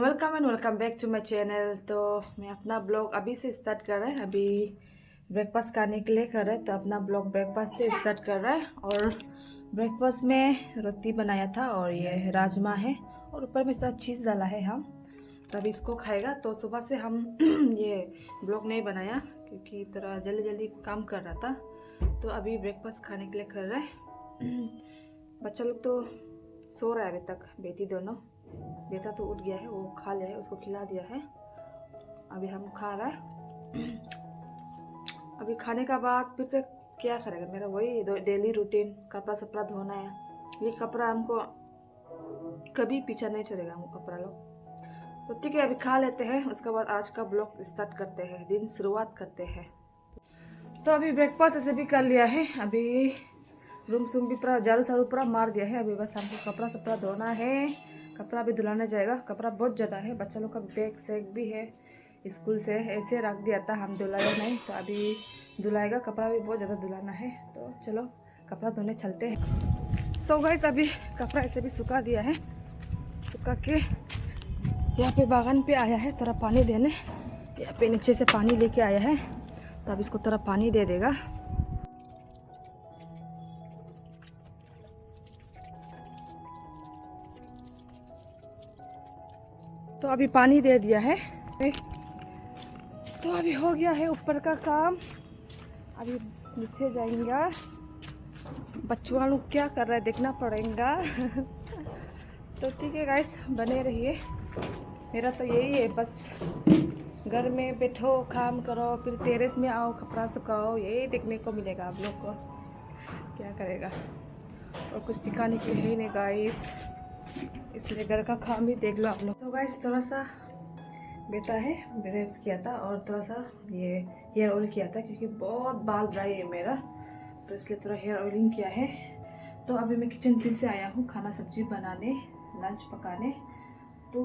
Welcome and welcome back to my channel. तो मैं अपना ब्लॉग अभी से स्टार्ट कर रहा है। अभी ब्रेकफास्ट करने के लिए कर रहे हैं, तो अपना ब्लॉग ब्रेकफास्ट से स्टार्ट कर रहा है। और ब्रेकफास्ट में रोटी बनाया था और ये राजमा है और ऊपर में साथ चीज़ डाला है हम। तो अभी इसको खाएगा। तो सुबह से हम ये ब्लॉग नहीं बनाया क्योंकि थोड़ा जल्दी जल्दी काम कर रहा था। तो अभी ब्रेकफास्ट खाने के लिए कर रहा है। बच्चा लोग तो सो रहा है अभी तक, बेटी दोनों। बेटा तो उठ गया है, वो खा लिया है, उसको खिला दिया है। अभी हम खा रहा है। अभी खाने का बाद फिर से क्या करेगा, मेरा वही डेली रूटीन, कपड़ा सपड़ा धोना है। ये कपड़ा हमको कभी पीछा नहीं चलेगा, हमको कपड़ा लोग। तो ठीक है, अभी खा लेते हैं, उसके बाद आज का ब्लॉग स्टार्ट करते हैं, दिन शुरुआत करते हैं। तो अभी ब्रेकफास्ट ऐसे भी कर लिया है। अभी रूम सूम भी पूरा झाड़ू सारू पूरा मार दिया है। अभी बस हमको कपड़ा सपड़ा धोना है। कपड़ा भी धुलाना जाएगा, कपड़ा बहुत ज़्यादा है। बच्चा लोग का बैग सैग भी है स्कूल से, ऐसे रख दिया था, हम धुलाया नहीं। तो अभी धुलाएगा, कपड़ा भी बहुत ज़्यादा धुलाना है। तो चलो कपड़ा धोने चलते हैं। सो गाइस, अभी कपड़ा ऐसे भी सुखा दिया है। सुखा के यहाँ पे बागान पे आया है थोड़ा पानी देने। यहाँ पे नीचे से पानी लेके आया है, तो अब इसको थोड़ा पानी दे देगा। तो अभी पानी दे दिया है, तो अभी हो गया है ऊपर का काम। अभी नीचे जाएंगे। बच्चों लोग क्या कर रहे हैं देखना पड़ेगा। तो ठीक है गाइस, बने रहिए। मेरा तो यही है, बस घर में बैठो, काम करो, फिर टेरेस में आओ, कपड़ा सुखाओ, यही देखने को मिलेगा आप लोग को। क्या करेगा, और कुछ दिखाने के लिए नहीं गाइस, इसलिए घर का काम भी देख लो आप लोग। तो गाइस, थोड़ा सा बेटा है, ब्रश किया था और थोड़ा सा ये हेयर ऑयल किया था क्योंकि बहुत बाल ड्राई है मेरा, तो इसलिए थोड़ा हेयर ऑयलिंग किया है। तो अभी मैं किचन फिर से आया हूँ खाना सब्जी बनाने, लंच पकाने। तो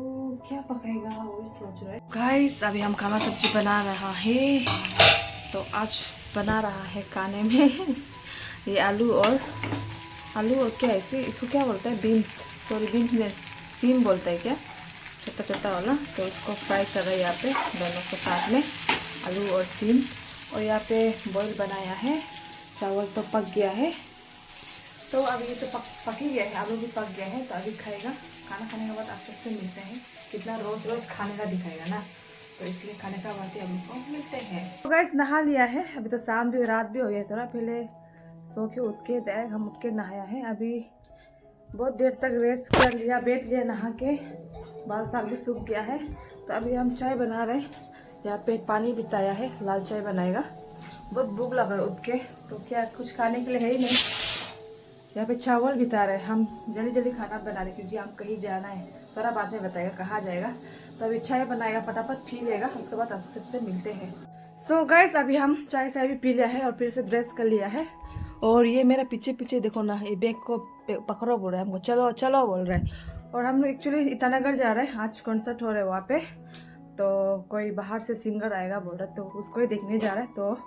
क्या पकाएगा वो सोच रहे हैं गाइस। अभी हम खाना सब्जी बना रहा है। तो आज बना रहा है खाने में ये आलू और क्या ऐसे, इसको क्या बोलता है, बीन्स, सॉरी बीन्स नहीं, सीम बोलता है क्या, छोटा छोटा वाला। तो इसको फ्राई कर रहे हैं यहाँ पे दोनों को साथ में, आलू और सीम। और यहाँ पे बॉईल बनाया है। चावल तो पक गया है। तो अभी ये तो पक ही गया है, आलू भी पक गया है। तो अभी खाएगा। खाना खाने के बाद आप सबसे मिलते हैं। कितना रोज रोज खाने का दिखाएगा ना, तो इसलिए खाने का बाद ही हम लोग को मिलते हैं। तो गाइस, नहा लिया है। अभी तो शाम भी, रात भी हो गया थोड़ा। पहले सो के उठ के डायरेक्ट हम उठ के नहाया है। अभी बहुत देर तक रेस्ट कर लिया, बैठ लिया नहा के, बाल साल भी सूख गया है। तो अभी हम चाय बना रहे हैं। यहाँ पे पानी बिताया है, लाल चाय बनाएगा। बहुत भूख लगा है उठ के, तो क्या कुछ खाने के लिए है ही नहीं। यहाँ पे चावल बिता रहे हैं। हम जल्दी जल्दी खाना बना रहे क्योंकि हम कहीं जाना है, थोड़ा बाद में बताएगा कहाँ जाएगा। तो अभी चाय बनाएगा, फटाफट पी लेगा, उसके बाद आप सबसे मिलते हैं। सो गाइस, अभी हम चाय से भी पी लिया है और फिर से ड्रेस कर लिया है। और ये मेरा पीछे पीछे देखो ना, ये बैग को पकड़ो बोल रहा है हमको, चलो चलो बोल रहा है। और हम लोग एक्चुअली ईटानगर जा रहे हैं, आज कॉन्सर्ट हो रहा है वहाँ पे। तो कोई बाहर से सिंगर आएगा बोल रहा है, तो उसको ही देखने जा रहा है। तो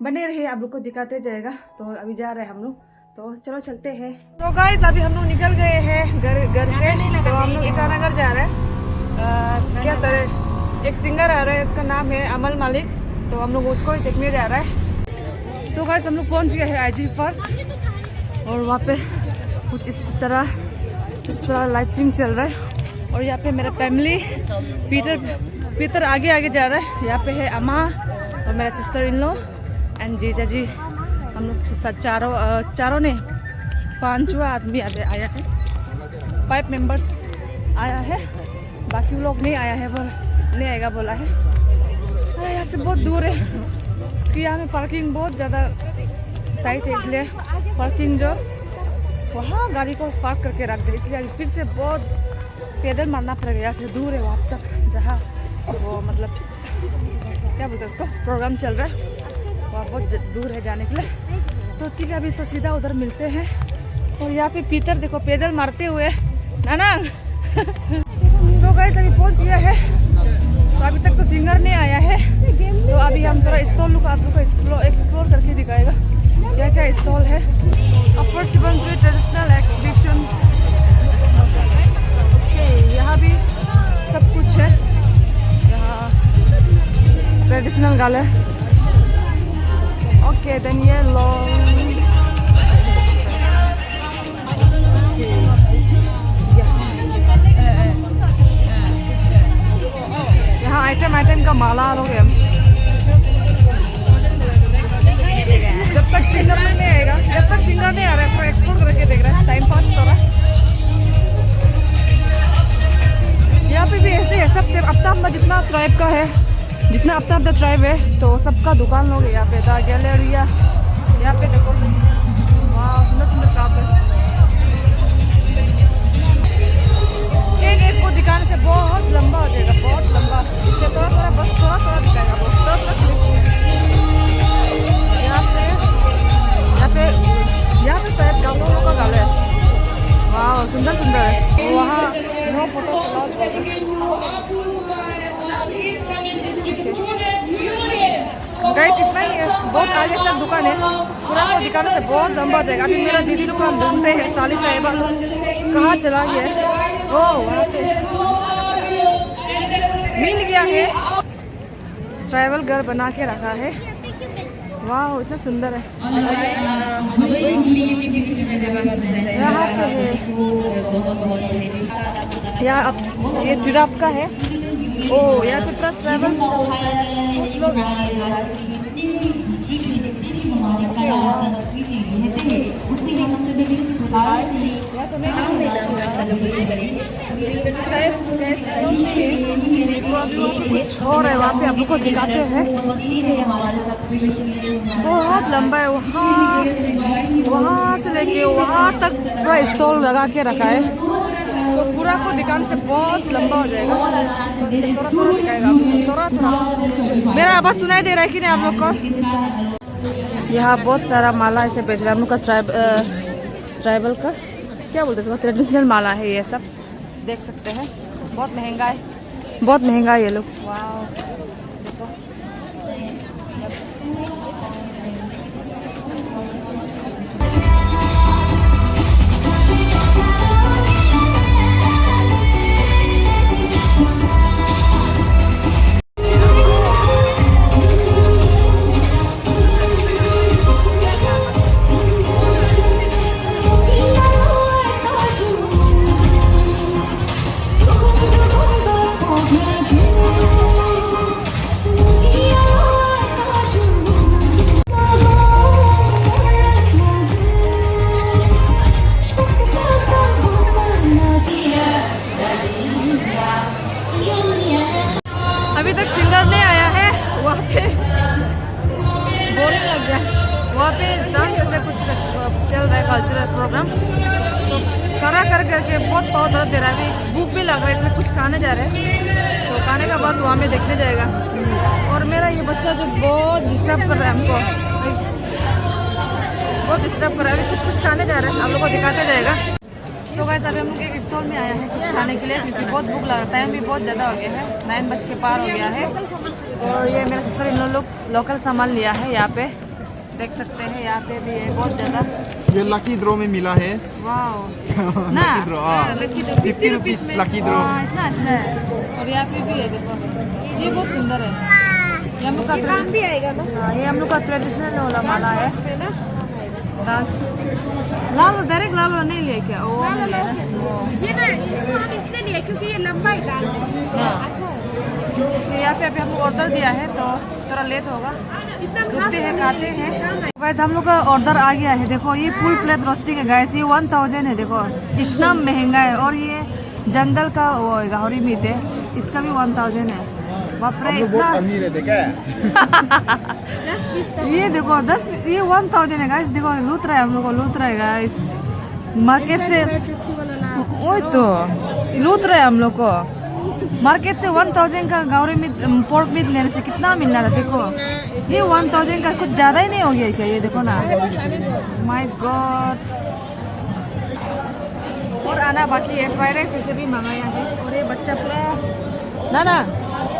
बने रहिए, आप लोग को दिखाते जाएगा। तो अभी जा रहे हैं हम लोग, तो चलो चलते हैं। तो गाइस, अभी हम लोग निकल गए हैं घर से। तो हम लोग ईटानगर जा रहे हैं। क्या तरह एक सिंगर आ रहा है, इसका नाम है अमल मलिक। तो हम लोग उसको ही देखने जा रहा है। तो गाइस, हम लोग पहुंच गए हैं IG पर। और वहाँ पे कुछ इस तरह लाइटिंग चल रहा है। और यहाँ पे मेरा फैमिली, पीटर आगे आगे जा रहा है। यहाँ पे है अम्मा और मेरा सिस्टर इन लॉ एंड जीजा जी। हम लोग चारों ने 5वां आदमी आया है, 5 मेंबर्स आया है। बाकी लोग नहीं आया है, नहीं आएगा बोला है। यहाँ से बहुत दूर है कि यहाँ में पार्किंग बहुत ज़्यादा टाइट है, इसलिए पार्किंग जो वहाँ गाड़ी को पार्क करके रख दे, इसलिए फिर से बहुत पैदल मारना पड़ेगा। यहाँ से दूर है वहाँ तक, जहाँ वो मतलब क्या बोलते हैं उसको, प्रोग्राम चल रहा है, वहाँ बहुत दूर है जाने के लिए। तो ठीक है, अभी तो सीधा उधर मिलते हैं। और यहाँ पे पीटर देखो पैदल मारते हुए ना। सो गाइस, अभी पहुँच गया है। तो अभी तक तो सिंगर नहीं आया है। तो अभी हम थोड़ा स्टॉल लुक आप लोग को एक्सप्लोर करके दिखाएगा क्या क्या स्टॉल है। अपर सुबनसिरी ट्रेडिशनल एग्जीबिशन, यहाँ भी सब कुछ है। एंगल है। ओके देन ये लो, यहाँ आइटम का माला लोगे हम। जब तक सिंगर नहीं आएगा, जब तक सिंगर नहीं आ रहा है तो एक्सपोर्ट करके देख रहा है, टाइम पास हो रहा है। यहाँ पे भी ऐसे है, सब सिर्फ अपना जितना ट्राइब का है, जितना अपना ट्राइब है तो सबका दुकान लोग है यहाँ पे। द गैलेरिया यहाँ पे देखो, वाह सुंदर सुंदर काप है। एक को दिखाने से बहुत लंबा हो जाएगा, बहुत लंबा। थोड़ा थोड़ा बस थोड़ा थोड़ा दिखाएगा वो यहाँ पे शायद गाँव का गाल है। वाह सुंदर सुंदर है। वहाँ नो फोटो गाइस इतना ही है, बहुत आगे तक दुकान है। पूरा को दिखाने से बहुत लंबा हो जाएगा। अभी मेरा दीदी लोग ढूंढते हैं साली साहिबा कहाँ चला गया है। ओ वहाँ पे मिल गया है, ट्राइबल घर बना के रखा है। वाह इतना सुंदर है। यहाँ पे है, यहाँ अब ये जिराफ का है। ओ यहाँ पे पूरा ट्राइबल और है वहाँ पे आप लोग को दिखाते हैं। बहुत लंबा है, वहाँ से लेके वहाँ तक पूरा स्टॉल लगा के रखा है। तो पूरा को दिखाने से बहुत लंबा हो जाएगा। थोड़ा थोड़ा दिखाएगा, थोड़ा थोड़ा। मेरा आवाज़ सुनाई दे रहा है कि नहीं आप लोग को? यहाँ बहुत सारा माला ऐसे बेच रहे हैं हम लोग का। ट्राइबल का क्या बोलते हैं, ट्रेडिशनल माला है ये सब, देख सकते हैं। बहुत महंगा है, बहुत महंगा है ये लोग। वाह देखो अभी तक सिंगर नहीं आया है। वहाँ पे बोरिंग लग गया, वहाँ पे डांस ऐसे कुछ चल रहा है, कल्चरल प्रोग्राम। तो करा करके बहुत बहुत दर्द दे रहा है। अभी भूख भी लग रहा है, इसमें कुछ खाने जा रहे हैं। तो खाने का बाद वहाँ में देखने जाएगा। और मेरा ये बच्चा जो बहुत डिस्टर्ब कर रहा है हमको, बहुत डिस्टर्ब कर रहा है। अभी कुछ खाने जा रहे हैं, आप लोग को दिखाते जाएगा। तो गाइस अभी हम लोग एक स्टॉल में आया है कुछ खाने के लिए, क्योंकि बहुत भूख लग रहा है। टाइम भी बहुत ज़्यादा हो गया है, 9 बज के पार हो गया है। और ये मेरा सिस्टर इन लोग लोकल सामान लिया है। यहाँ पे देख सकते हैं, यहाँ पे भी है बहुत ज़्यादा। ये लकी ड्रॉ में मिला है। वाह ना 50 रुपीस लकी ड्रॉ। इतना अच्छा है। और यहाँ पे भी है देखो, ये बहुत सुंदर है। ये हम लोग का भी आएगा ना, ये हम लोग का ट्रेडिशनल वाला माला है। डांस लाल डायरेक्ट लाल नहीं लिया क्या? वो नहीं लिया ना, ये ना इसको हम इसलिए लिए क्योंकि ये लंबा ही डाल है। अच्छा है। यहाँ पे अभी हमको ऑर्डर दिया है तो थोड़ा लेट होगा। रुकते हैं, खाते हैं। वैसे हम लोग का ऑर्डर आ गया है। देखो ये फुल प्लेट रोस्टिंग है गाइस, ये 1000 है। देखो इतना महंगा है। और ये जंगल का वो गाहरी मीट है, इसका भी 1000 है। बाप रे इतना अमीर है, देखा है? 10 पीस का ये देखो 10 ये 1000 है गाइस। देखो लूट रहा है हम लोग को, लूट रहा है गाइस मार्केट से। वही तो लूट रहा है हम लोग को। मार्केट से 1000 का गावरी मीट, पोर्क मीट लेने से कितना मिलना था। देखो ये 1000 का कुछ ज़्यादा ही नहीं हो गया क्या? ये देखो ना, माय गॉड। और आना बाकी है, फ्राइड राइस ऐसे भी मंगाया है। और ये बच्चा पूरा ना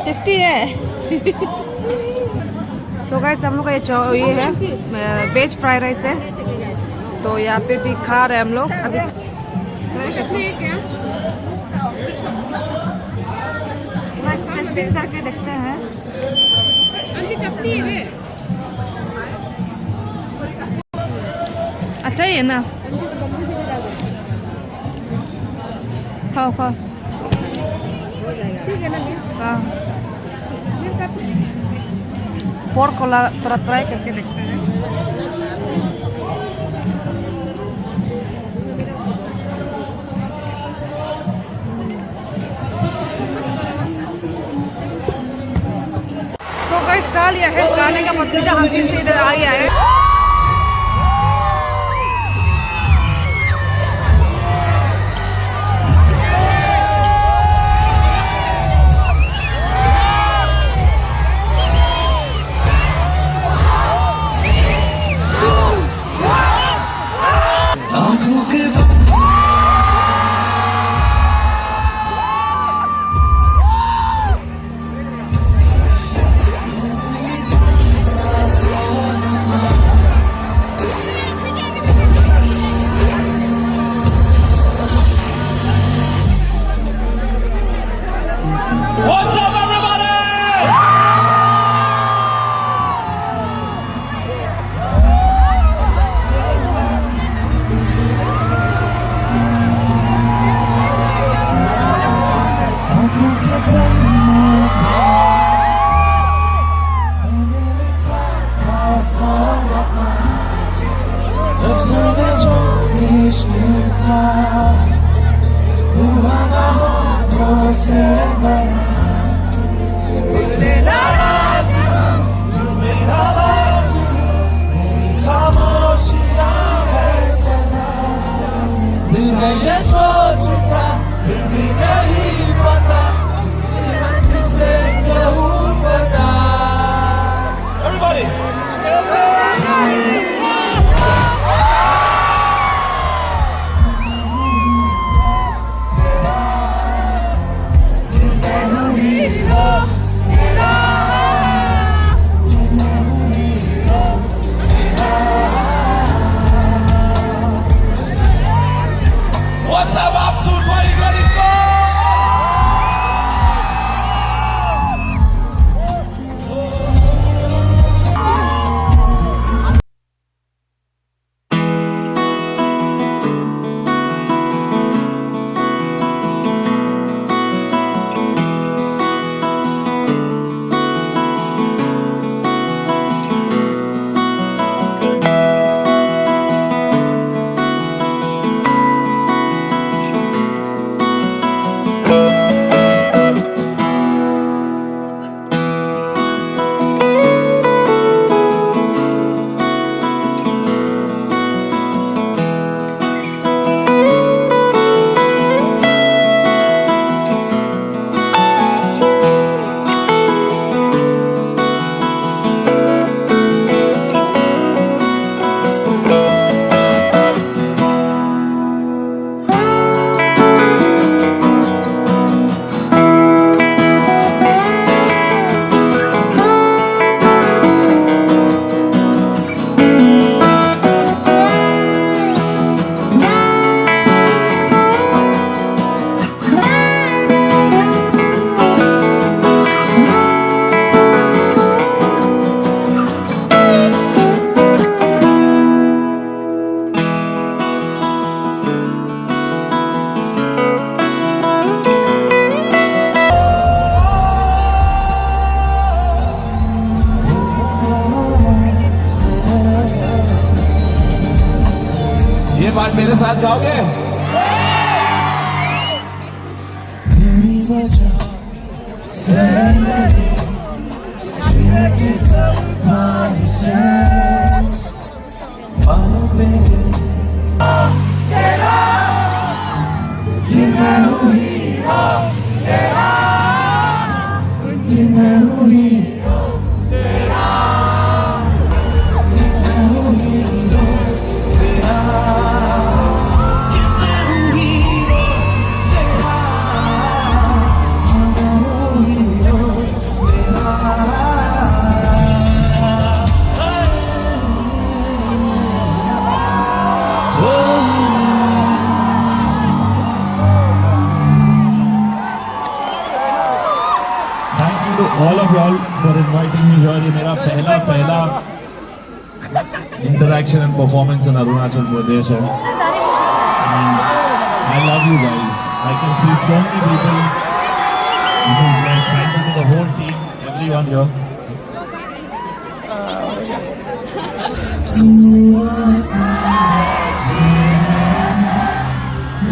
टेस्टी है। सो गाइस हम लोग का ये है वेज फ्राइड राइस है। तो यहाँ पे भी खा रहे हैं हम लोग। अभी टेस्टिंग करके देखते हैं। चटनी है। अच्छा ही है ना, खाओ खाओ। ठीक है ना। हाँ, फिर कब पोर्क को थोड़ा ट्राई करके देखते हैं। सो गाइस खा लिया है, खाने का मतलब हम फिर से इधर आ गया है। What's up, everybody? Everybody! What's up to 2024? ये बात मेरे साथ गाओगे? तेरी वजह से मेरी जीने की सब ख्वाहिशें मानो तेरे तेरा ये मैं हूँ हीरो तेरा ये मैं हूँ हीरो तेरा ये मैं हूँ हीरो तेरा ये मैं हूँ हीरो तेरा ये मैं हूँ हीरो तेरा Thank you to all of y'all for inviting me here. ये मेरा पहला interaction and performance in Arunachal Pradesh है. And I love you guys. I can see so many people. This is blessed. Thank you to the whole team, everyone here.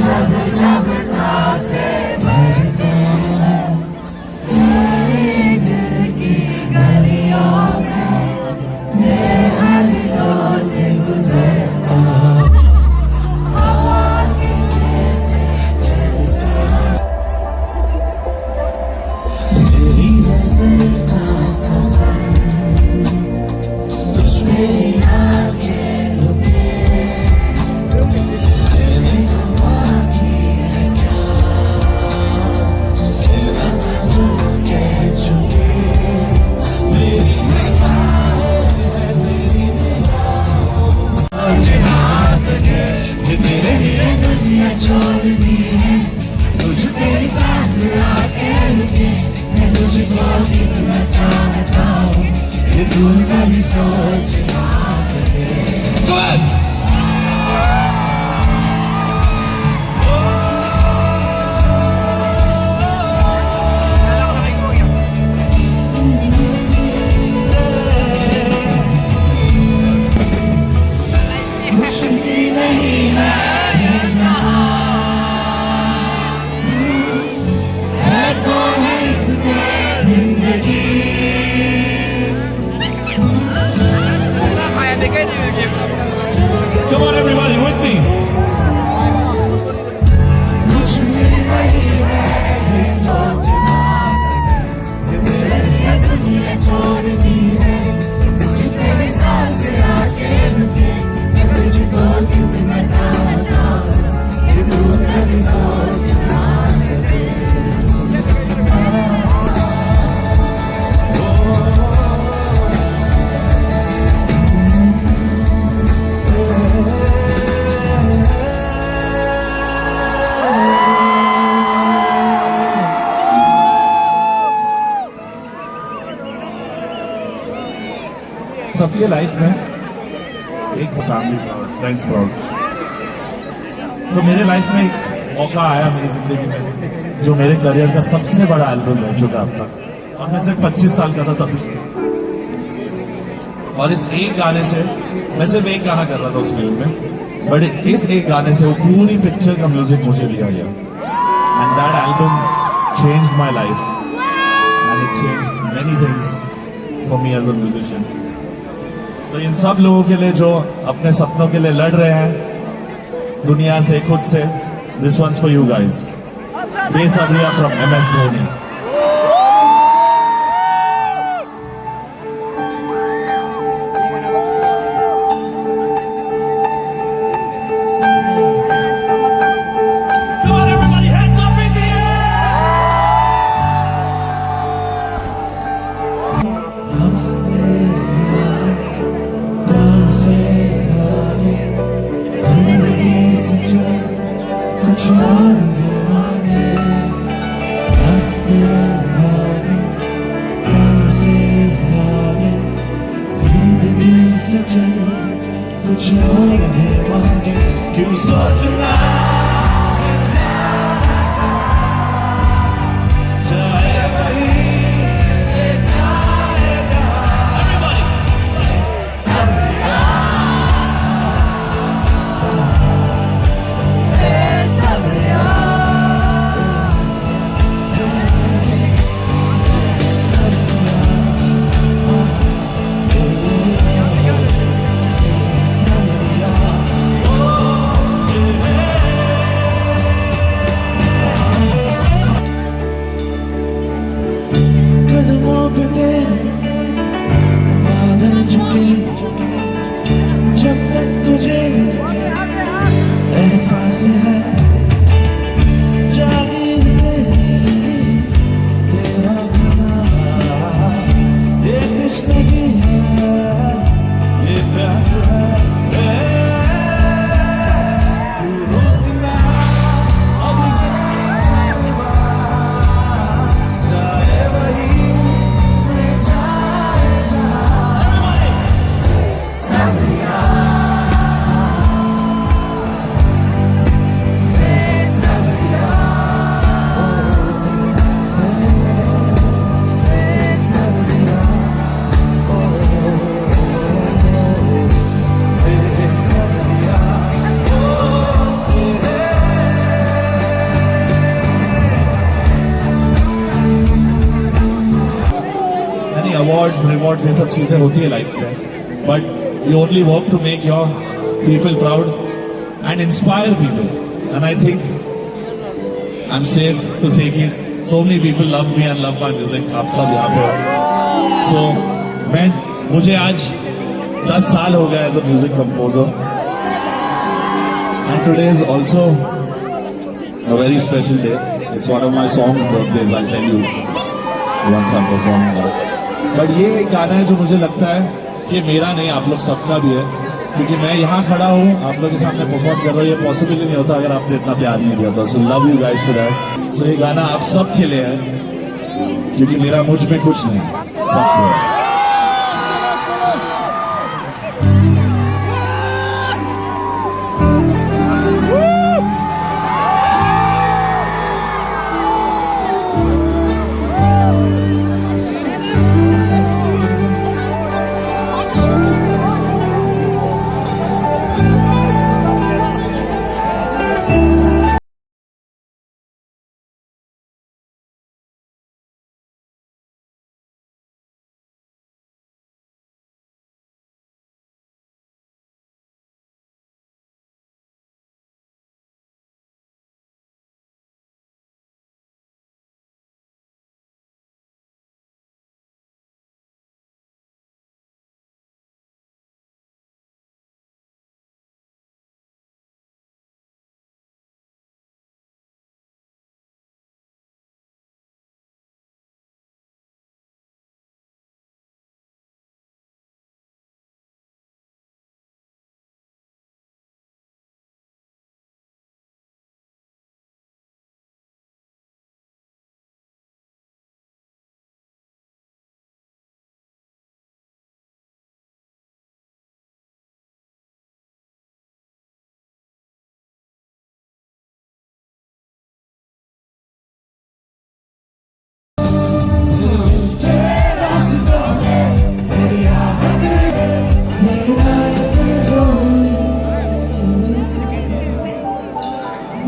जब जब सांसें भरता हूँ तेरे दिल की गलियों से मैं हर रोज गुजरता हूँ हवा के जैसे चलता मेरी नजर का सफर तुझ पे आके रुके कहने को बाकी है क्या कहना था जो कह चुके मेरी निगाहें है तेरी निगाहों मुझे ना सके ये तेरे लिए दुनिया छोड़नी है तुझ पे सांस आके रुके मैं तुझको कितना चाहता हूँ ये दूर का भी सोच ना सके कुछ भी नहीं है ये जहां है तो है इसमें जिंदगी Come on, everybody, with me. कुछ भी नहीं है ये सोच ना सके ये तेरे लिए दुनिया छोड़नी है तुझे तेरे सांस आके रुके मैं तुझको कितना चाहता हूँ ये दूर कभी सोच ना सके सबके लाइफ में एक फैमिली प्राउड, फ्रेंड्स प्राउड. तो मेरे लाइफ में एक मौका आया मेरी जिंदगी में जो मेरे करियर का सबसे बड़ा एल्बम बन चुका अब तक और मैं सिर्फ 25 साल का था तभी. और इस एक गाने से मैं सिर्फ एक गाना कर रहा था उस फिल्म में बट इस एक गाने से वो पूरी पिक्चर का म्यूजिक मुझे दिया गया and that album changed my life and it changed many things for me as a musician. तो इन सब लोगों के लिए जो अपने सपनों के लिए लड़ रहे हैं दुनिया से खुद से this once for you guys. बेसब्रिया from MS Dhoni. Come on everybody, hands up in the air. हंसते से आगे जिंदगी से चल कुछ और भी मांगे हंसते भागे से आगे जिंदगी से चल कुछ और भी मांगे क्यों सोचना जाए वही कदमों पे तेरे बादल झुके जब तक तुझे एहसास है जागे तेरा खजाना ये तश्नगी है ये प्यास है तू रोकना अब जाए वही रिवॉर्ड्स ये सब चीज़ें होती है लाइफ में, but you only work to make your people proud and inspire people, and I think I am safe to say कि so many people love me and love my music. आप सब यहाँ पे हो. So मुझे आज 10 साल हो गया as a music composer, and today is also a very special day. It's one of my songs' birthdays. I'll tell you once I'm performing that. But ये एक गाना है जो मुझे लगता है कि मेरा नहीं, आप लोग सबका भी है, क्योंकि मैं यहाँ खड़ा हूँ आप लोग के सामने परफॉर्म कर रहा हूँ. ये पॉसिबल ही नहीं होता अगर आपने इतना प्यार नहीं दिया था. So love you guys for that. So ये गाना आप सब के लिए है, क्योंकि मेरा मुझ में कुछ नहीं, सबको है.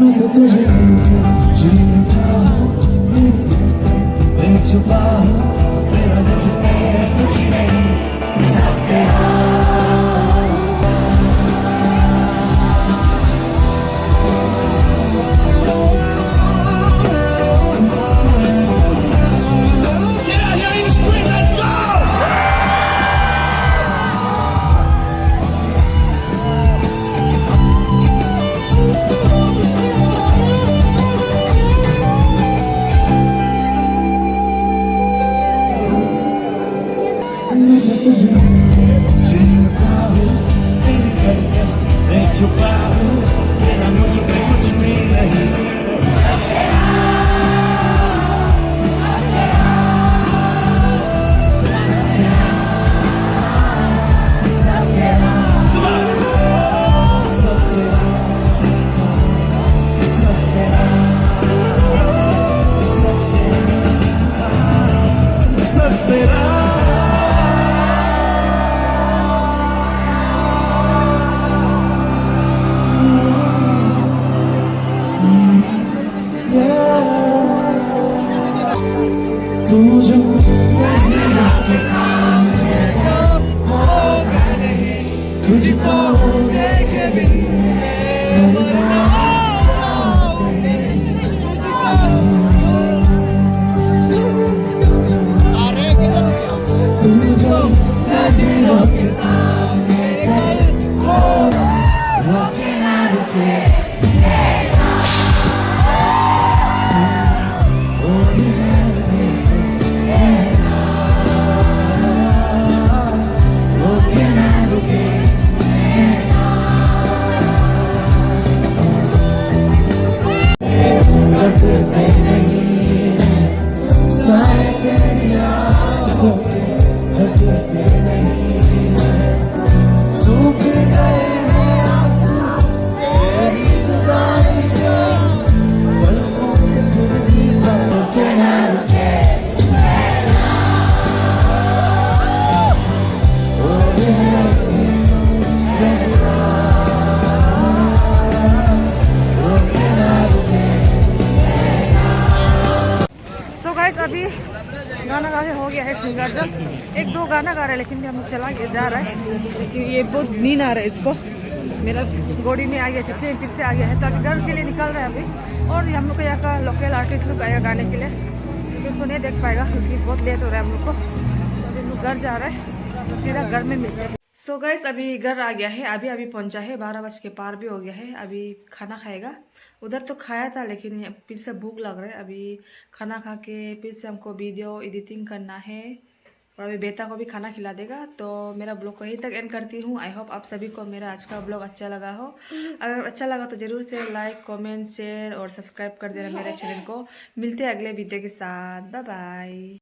मैं तो तुझे जीता हूँ, मैं छुपा हूँ, मेरा मुझे कुछ नहीं, सब तेरा. अभी गाना गा के हो गया है सिंगर। एक दो गाना गा रहा है लेकिन हम चला जा रहा है क्योंकि ये बहुत नींद आ रहा है इसको। मेरा गोड़ी में आ गया, फिर से आ गया है, तो अभी घर के लिए निकल रहा है अभी। और हम लोग का यहाँ का लोकल आर्टिस्ट लोग आएगा गाने के लिए, क्योंकि उसको नहीं देख पाएगा क्योंकि बहुत लेट हो रहा है हम लोग को। तो अभी हम लोग घर जा रहे हैं, तो सीधा घर में मिलते हैं। सो गाइस अभी घर आ गया है, अभी पहुंचा है, 12 बज के पार भी हो गया है। अभी खाना खाएगा, उधर तो खाया था लेकिन फिर से भूख लग रहा है। अभी खाना खा के फिर से हमको वीडियो एडिटिंग करना है और अभी बेटा को भी खाना खिला देगा। तो मेरा ब्लॉग को यहीं तक एंड करती हूँ। आई होप आप सभी को मेरा आज का ब्लॉग अच्छा लगा हो। अगर अच्छा लगा तो ज़रूर से लाइक कमेंट शेयर और सब्सक्राइब कर देना मेरे चैनल को। मिलते हैं अगले वीडियो के साथ, बाय बाय।